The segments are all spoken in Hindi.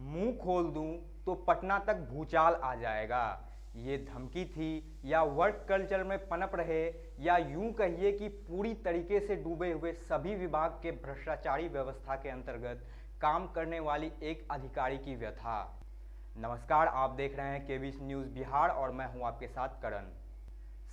मुंह खोल दूं तो पटना तक भूचाल आ जाएगा। ये धमकी थी या वर्क कल्चर में पनप रहे या यूं कहिए कि पूरी तरीके से डूबे हुए सभी विभाग के भ्रष्टाचारी व्यवस्था के अंतर्गत काम करने वाली एक अधिकारी की व्यथा। नमस्कार, आप देख रहे हैं केबीसी न्यूज़ बिहार और मैं हूं आपके साथ करण।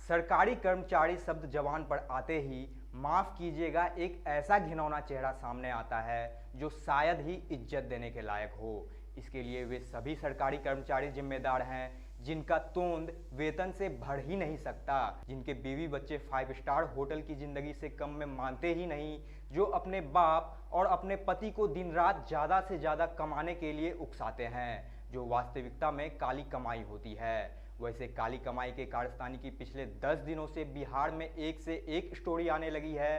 सरकारी कर्मचारी शब्द जबान पर आते ही माफ कीजिएगा एक ऐसा घिनौना चेहरा सामने आता है जो शायद ही इज्जत देने के लायक हो। इसके लिए वे सभी सरकारी कर्मचारी जिम्मेदार हैं जिनका तोंद वेतन से बढ़ ही नहीं सकता, जिनके बीवी बच्चे 5 स्टार होटल की जिंदगी से कम में मानते ही नहीं, जो अपने बाप और अपने पति को दिन रात ज़्यादा से ज़्यादा कमाने के लिए उकसाते हैं, जो वास्तविकता में काली कमाई होती है। वैसे काली कमाई के कारस्तानी की पिछले 10 दिनों से बिहार में एक से एक स्टोरी आने लगी है।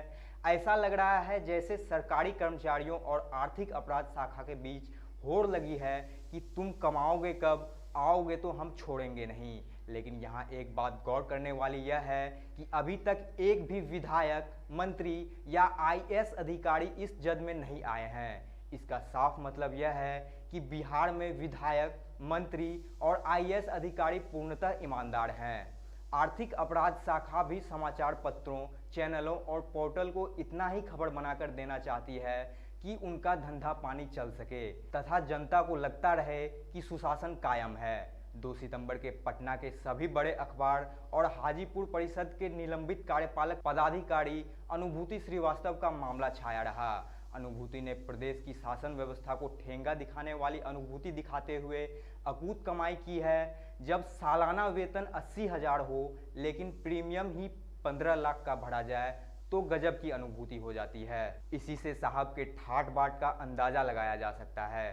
ऐसा लग रहा है जैसे सरकारी कर्मचारियों और आर्थिक अपराध शाखा के बीच होड़ लगी है कि तुम कमाओगे कब, आओगे तो हम छोड़ेंगे नहीं। लेकिन यहाँ एक बात गौर करने वाली यह है कि अभी तक एक भी विधायक, मंत्री या आईएएस अधिकारी इस जद में नहीं आए हैं। इसका साफ मतलब यह है कि बिहार में विधायक, मंत्री और आईएएस अधिकारी पूर्णतः ईमानदार हैं। आर्थिक अपराध शाखा भी समाचार पत्रों, चैनलों और पोर्टल को इतना ही खबर बनाकर देना चाहती है कि उनका धंधा पानी चल सके तथा जनता को लगता रहे कि सुशासन कायम है। 2 सितंबर के पटना के सभी बड़े अखबार और हाजीपुर परिषद के निलंबित कार्यपालक पदाधिकारी अनुभूति श्रीवास्तव का मामला छाया रहा। अनुभूति ने प्रदेश की शासन व्यवस्था को ठेंगा दिखाने वाली अनुभूति दिखाते हुए अकूत कमाई की है। जब सालाना वेतन 80,000 हो लेकिन प्रीमियम ही 15 लाख का भरा जाए तो गजब की अनुभूति हो जाती है। इसी से साहब के ठाट बाट का अंदाजा लगाया जा सकता है।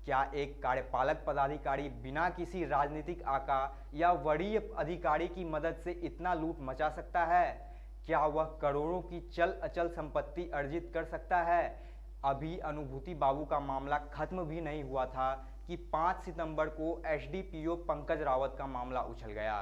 क्या एक कार्यपालक पदाधिकारी बिना किसी राजनीतिक आका या वरीय अधिकारी की मदद से इतना लूट मचा सकता है? क्या वह करोड़ों की चल अचल संपत्ति अर्जित कर सकता है? अभी अनुभूति बाबू का मामला खत्म भी नहीं हुआ था कि 5 सितंबर को एसडीपीओ पंकज रावत का मामला उछल गया।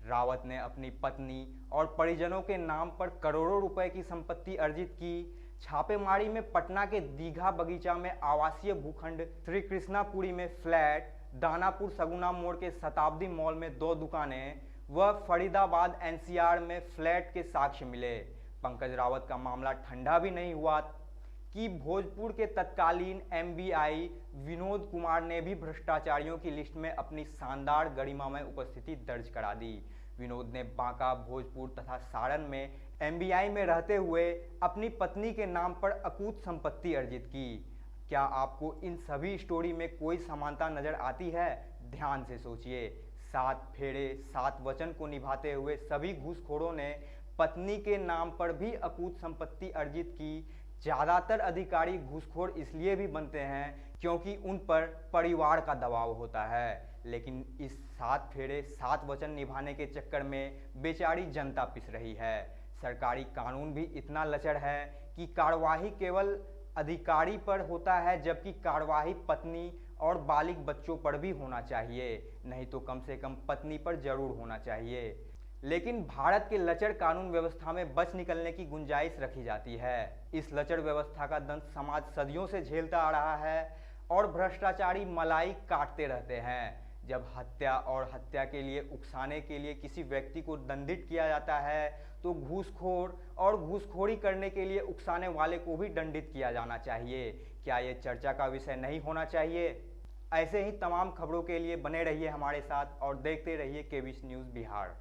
रावत ने अपनी पत्नी और परिजनों के नाम पर करोड़ों रुपए की संपत्ति अर्जित की। छापेमारी में पटना के दीघा बगीचा में आवासीय भूखंड, श्री कृष्णापुरी में फ्लैट, दानापुर सगुना मोड़ के शताब्दी मॉल में 2 दुकानें व फरीदाबाद एनसीआर में फ्लैट के साक्ष्य मिले। पंकज रावत का मामला ठंडा भी नहीं हुआ कि भोजपुर के तत्कालीन एमबीआई विनोद कुमार ने भी भ्रष्टाचारियों की लिस्ट में अपनी शानदार गरिमामय उपस्थिति दर्ज करा दी। विनोद ने बांका, भोजपुर तथा सारण में एमबीआई में रहते हुए अपनी पत्नी के नाम पर अकूत संपत्ति अर्जित की। क्या आपको इन सभी स्टोरी में कोई समानता नजर आती है? ध्यान से सोचिए। 7 फेरे 7 वचन को निभाते हुए सभी घूसखोरों ने पत्नी के नाम पर भी अकूत संपत्ति अर्जित की। ज़्यादातर अधिकारी घूसखोर इसलिए भी बनते हैं क्योंकि उन पर परिवार का दबाव होता है, लेकिन इस 7 फेरे 7 वचन निभाने के चक्कर में बेचारी जनता पिस रही है। सरकारी कानून भी इतना लचर है कि कार्यवाही केवल अधिकारी पर होता है, जबकि कार्यवाही पत्नी और बालिग बच्चों पर भी होना चाहिए, नहीं तो कम से कम पत्नी पर जरूर होना चाहिए। लेकिन भारत के लचर कानून व्यवस्था में बच निकलने की गुंजाइश रखी जाती है। इस लचर व्यवस्था का दंश समाज सदियों से झेलता आ रहा है और भ्रष्टाचारी मलाई काटते रहते हैं। जब हत्या और हत्या के लिए उकसाने के लिए किसी व्यक्ति को दंडित किया जाता है तो घूसखोर और घूसखोरी करने के लिए उकसाने वाले को भी दंडित किया जाना चाहिए। क्या ये चर्चा का विषय नहीं होना चाहिए? ऐसे ही तमाम खबरों के लिए बने रहिए हमारे साथ और देखते रहिए केबीसी न्यूज़ बिहार।